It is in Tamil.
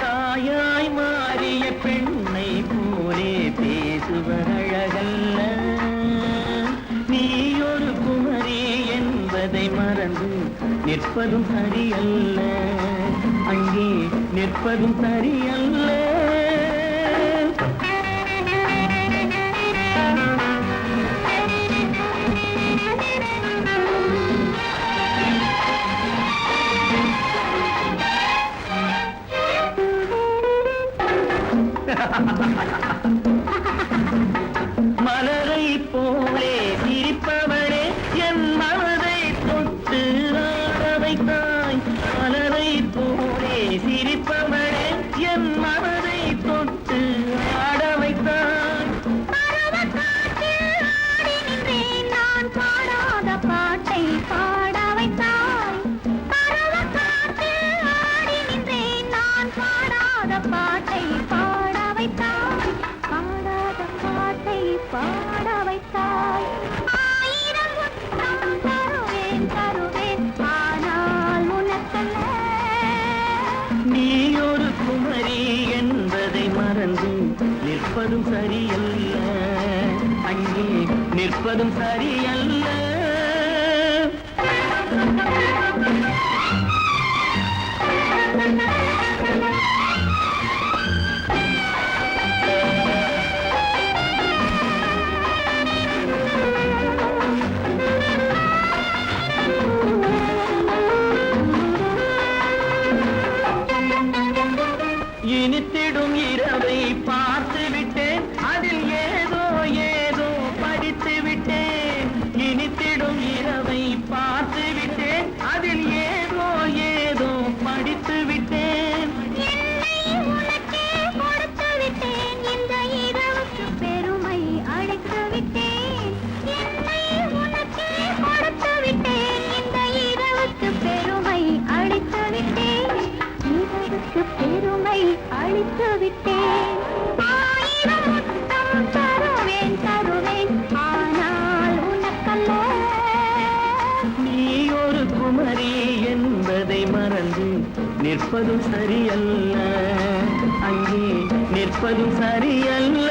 தாயாய் மாறிய பெண்ணை போலே பேசுவதழகல்ல, நீ ஒரு குமரி என்பதை மறந்து நிற்பதும் சரியல்ல, அங்கே நிற்பதும் சரியல்ல. மலரை போலே சிரிப்பவளே என் மனதை தொட்டு ஆட வைத்தாய், மலரை போலே சிரிப்பவளே என் மனதை தொட்டு ஆட வைத்தாய். நான் பாடாத பாட்டை பாட வைத்தாய், ஆடி நின்றேன் நான் பாடாத பாட்டை பாட வைத்தாய், பாடாத பாட்டை பாட வைத்தாய். ஆயிரம் முத்தம் தருவேன் தருவேன், ஆனால் உனக்கல்ல. நீ ஒரு குமரி என்பதை மறந்து நிற்பதும் சரியல்ல, அங்கே நிற்பதும் சரியல்ல. இனித்திடும் இரவை பார்த்து விட்டேன், அதில் ஏதோ ஏதோ படித்து விட்டேன். இனித்திடும் இரவை பார்த்து விட்டேன், அதில் ஏதோ ஏதோ படித்து விட்டேன். என்னை உனக்கே கொடுத்து விட்டேன், இந்த இரவுக்கு பெருமை அழைத்து விட்டேன். என்னை உனக்கே கொடுத்து விட்டேன், இந்த இரவுக்கு பெருமை அழைத்து விட்டேன், இரவுக்கு பெருமை அழித்து விட்டேன். ஆயிரம் முத்தம் தருவேன் தருவேன், ஆனால் உனக்கல்ல. நீ ஒரு குமரி என்பதை மறந்து நிற்பதும் சரியல்ல, அங்கே நிற்பதும் சரியல்ல.